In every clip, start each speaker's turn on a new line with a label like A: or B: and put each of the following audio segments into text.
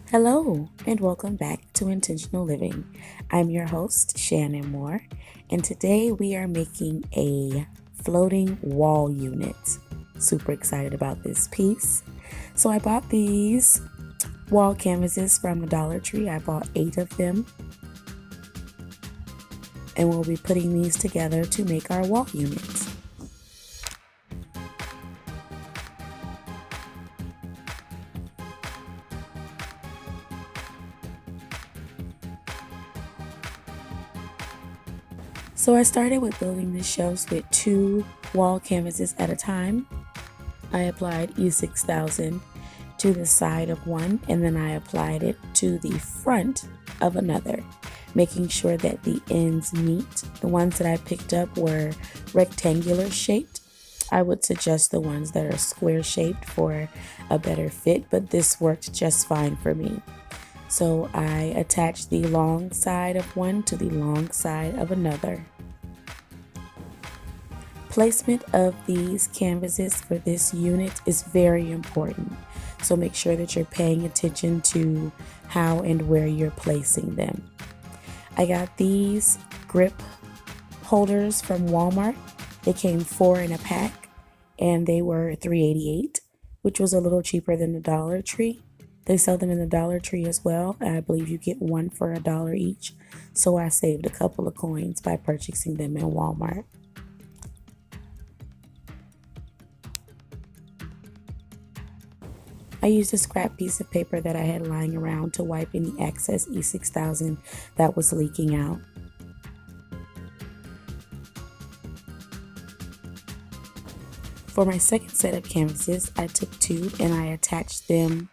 A: Hello, and welcome back to Intentional Living. I'm your host, Shannon Moore, and today we are making a floating wall unit. Super excited about this piece. So I bought these wall canvases from the Dollar Tree. I bought 8 of them, and we'll be putting these together to make our wall units. So I started with building the shelves with 2 wall canvases at a time. I applied E6000 to the side of one, and then I applied it to the front of another, making sure that the ends meet. The ones that I picked up were rectangular shaped. I would suggest the ones that are square shaped for a better fit, but this worked just fine for me. So I attached the long side of one to the long side of another. Placement of these canvases for this unit is very important. So make sure that you're paying attention to how and where you're placing them. I got these grip holders from Walmart. They came 4 in a pack and they were $3.88, which was a little cheaper than the Dollar Tree. They sell them in the Dollar Tree as well. I believe you get one for $1 each. So I saved a couple of coins by purchasing them in Walmart. I used a scrap piece of paper that I had lying around to wipe any excess E6000 that was leaking out. For my second set of canvases, I took 2 and I attached them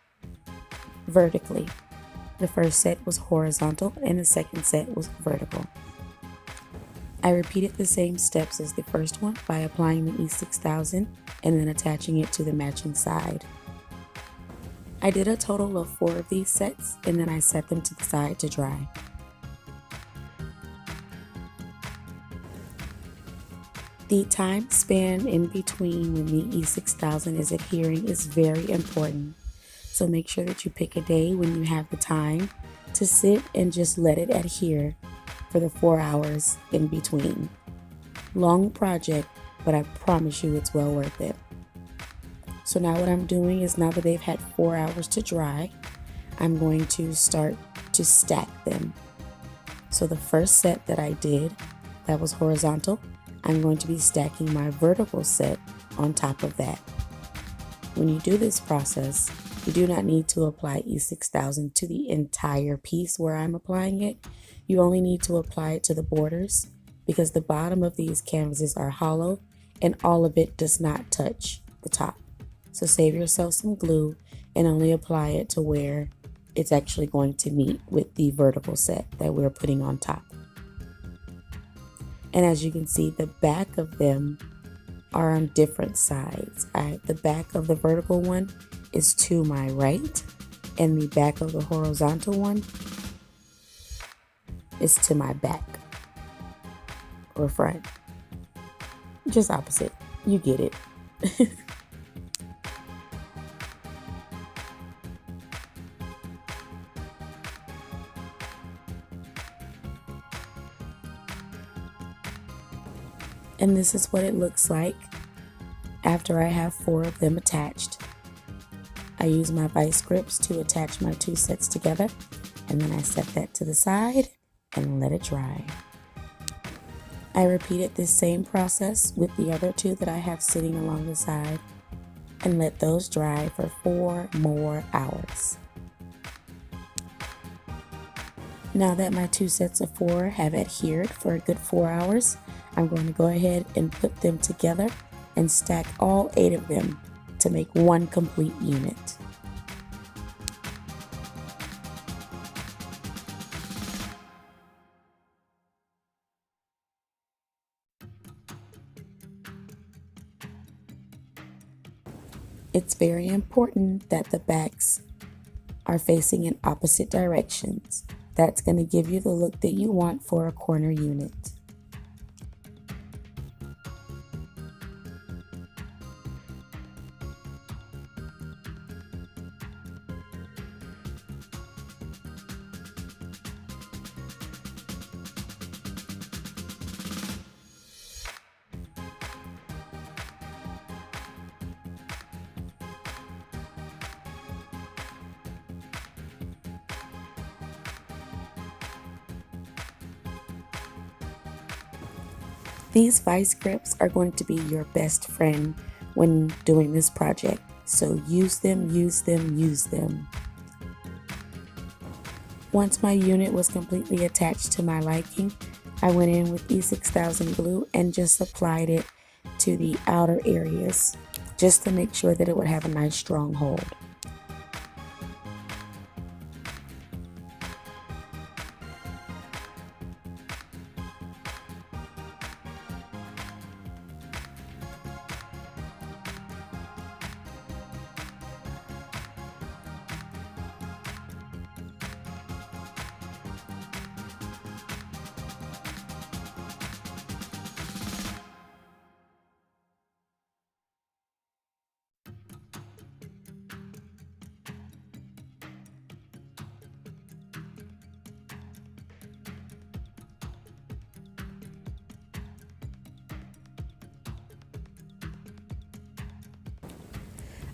A: vertically. The first set was horizontal and the second set was vertical. I repeated the same steps as the first one by applying the E6000 and then attaching it to the matching side. I did a total of 4 of these sets and then I set them to the side to dry. The time span in between when the E6000 is adhering is very important. So make sure that you pick a day when you have the time to sit and just let it adhere for the 4 hours in between. Long project, but I promise you it's well worth it. So now what I'm doing is, now that they've had 4 hours to dry, I'm going to start to stack them. So the first set that I did, that was horizontal, I'm going to be stacking my vertical set on top of that. When you do this process, you do not need to apply E6000 to the entire piece where I'm applying it. You only need to apply it to the borders because the bottom of these canvases are hollow and all of it does not touch the top. So save yourself some glue and only apply it to where it's actually going to meet with the vertical set that we're putting on top. And as you can see, the back of them are on different sides. The back of the vertical one is to my right, and the back of the horizontal one is to my back or front. Just opposite. You get it. And this is what it looks like after I have 4 of them attached. I use my vice grips to attach my 2 sets together, and then I set that to the side and let it dry. I repeated this same process with the other 2 that I have sitting along the side and let those dry for 4 more hours. Now that my 2 sets of 4 have adhered for a good 4 hours, I'm going to go ahead and put them together and stack all 8 of them to make one complete unit. It's very important that the backs are facing in opposite directions. That's going to give you the look that you want for a corner unit. These vice grips are going to be your best friend when doing this project, so use them, use them, use them. Once my unit was completely attached to my liking, I went in with E6000 glue and just applied it to the outer areas, just to make sure that it would have a nice strong hold.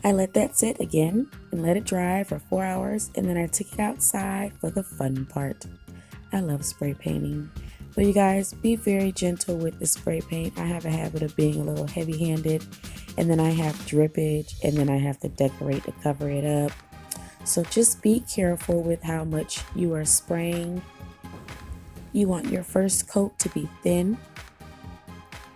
A: I let that sit again and let it dry for 4 hours, and then I took it outside for the fun part. I love spray painting. But you guys, be very gentle with the spray paint. I have a habit of being a little heavy-handed, and then I have drippage, and then I have to decorate to cover it up. So just be careful with how much you are spraying. You want your first coat to be thin.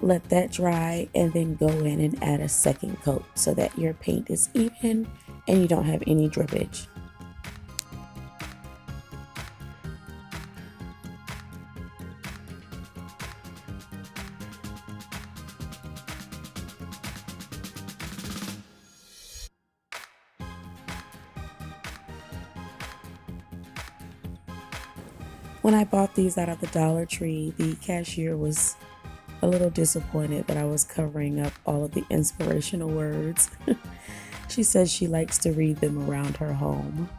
A: Let that dry and then go in and add a second coat so that your paint is even and you don't have any drippage. When I bought these out of the Dollar Tree, the cashier was a little disappointed that I was covering up all of the inspirational words. She says she likes to read them around her home.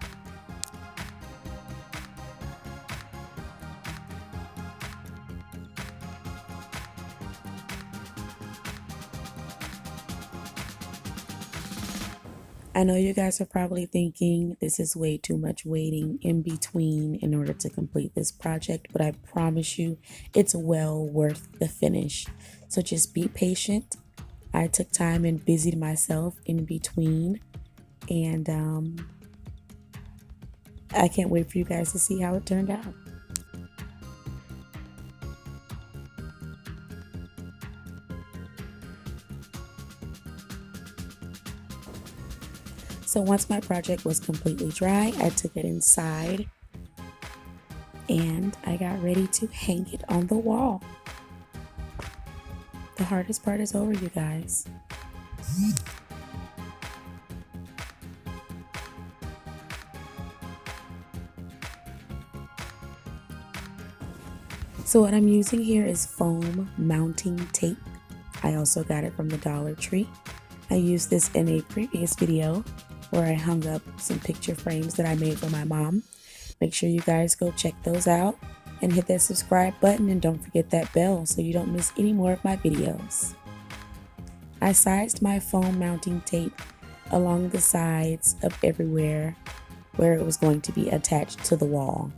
A: I know you guys are probably thinking this is way too much waiting in between in order to complete this project, but I promise you it's well worth the finish. So just be patient. I took time and busied myself in between, and I can't wait for you guys to see how it turned out. So once my project was completely dry, I took it inside and I got ready to hang it on the wall. The hardest part is over, you guys. So what I'm using here is foam mounting tape. I also got it from the Dollar Tree. I used this in a previous video where I hung up some picture frames that I made for my mom. Make sure you guys go check those out and hit that subscribe button, and don't forget that bell so you don't miss any more of my videos. I sized my foam mounting tape along the sides of everywhere where it was going to be attached to the wall.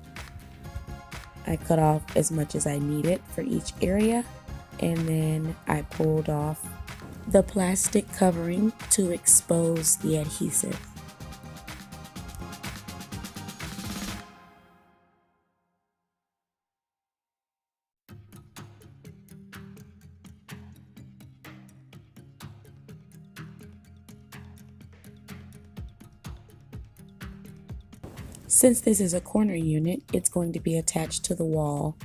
A: I cut off as much as I needed for each area, and then I pulled off the plastic covering to expose the adhesive. Since this is a corner unit, it's going to be attached to the wall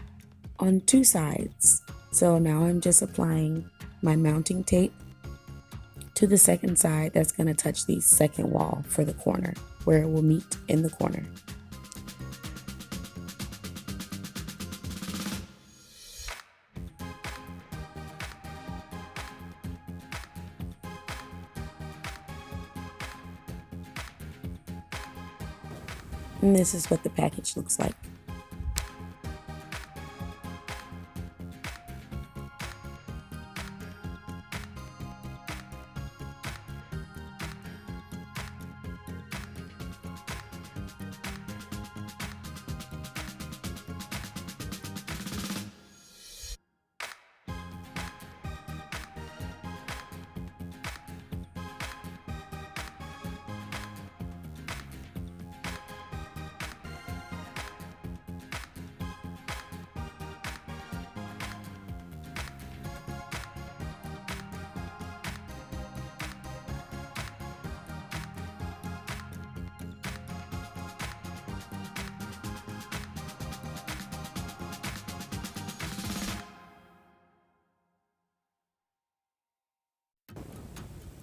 A: on 2 sides. So now I'm just applying my mounting tape to the second side that's going to touch the second wall for the corner, where it will meet in the corner. And this is what the package looks like.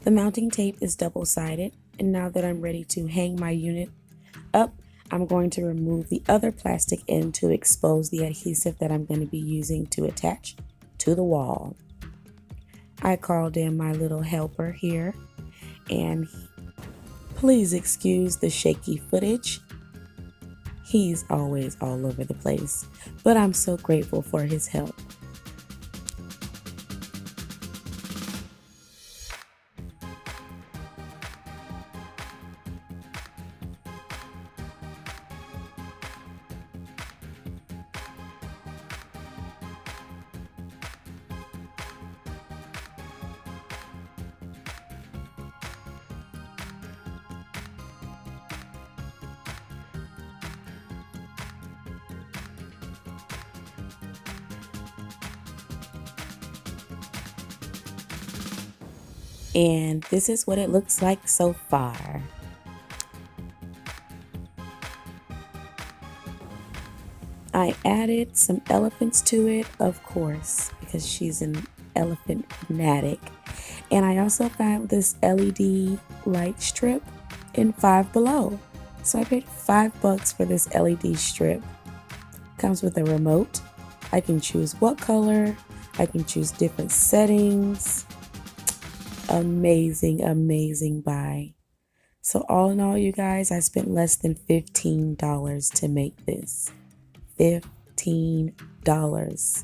A: The mounting tape is double-sided, and now that I'm ready to hang my unit up, I'm going to remove the other plastic end to expose the adhesive that I'm going to be using to attach to the wall. I called in my little helper here, and please excuse the shaky footage. He's always all over the place, but I'm so grateful for his help. And this is what it looks like so far. I added some elephants to it, of course, because she's an elephant fanatic. And I also found this LED light strip in Five Below. So I paid $5 for this LED strip. Comes with a remote. I can choose what color. I can choose different settings. Amazing, amazing buy. So all in all, you guys, I spent less than $15 to make this. $15.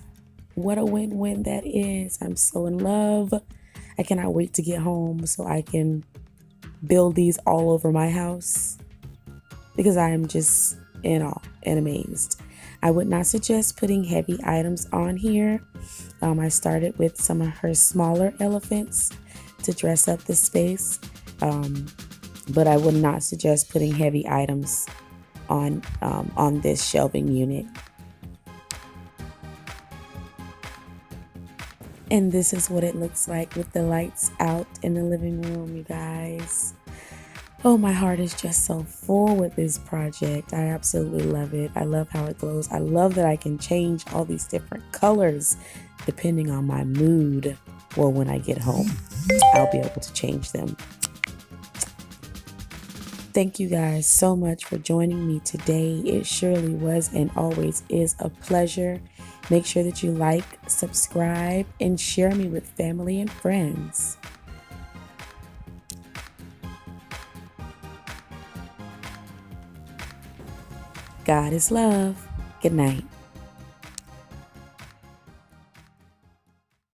A: What a win-win that is. I'm so in love. I cannot wait to get home so I can build these all over my house because I am just in awe and amazed. I would not suggest putting heavy items on here. I started with some of her smaller elephants to dress up the space, but I would not suggest putting heavy items on this shelving unit. And this is what it looks like with the lights out in the living room, you guys. Oh, my heart is just so full with this project. I absolutely love it. I love how it glows. I love that I can change all these different colors depending on my mood. Well, when I get home, I'll be able to change them. Thank you guys so much for joining me today. It surely was and always is a pleasure. Make sure that you like, subscribe, and share me with family and friends. God is love. Good night.